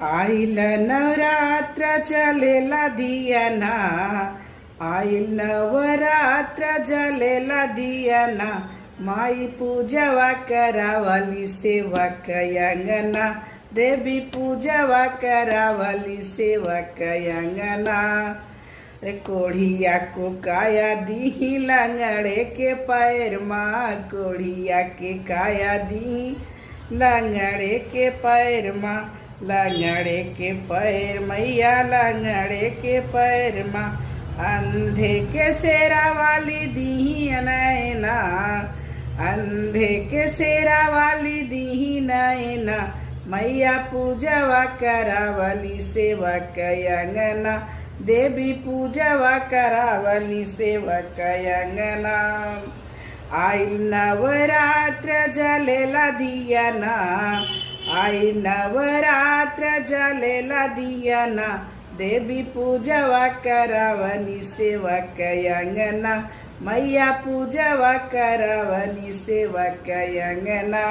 आईल नवरात्र चलेला दियाना, आईल नवरात्र जलेला दियाना, माई पूजवा करावली सेवा कयंगना, देवी पूजवा करावली सेवा कयंगना। रे कोढ़िया को काया दी लंगड़े के पैर माँ, कोढ़िया के काया दी लंगड़े के पैर माँ, लंगड़े के पैर मैया लंगड़े के पैर माँ। अंधे के सेरा वाली दी नैना, अंधे के सेरा वाली दी नैना, मैया पूजवा करावली सेवा कयंगना, देवी पूजवा करावली सेवा कयंगना। आइल नवरात्र जलेला दियाना, आइल नवरात्र जलेला दियाना, देवी पूजवा करावली सेवा कयंगना, मैया पूजवा करावली सेवा कयंगना।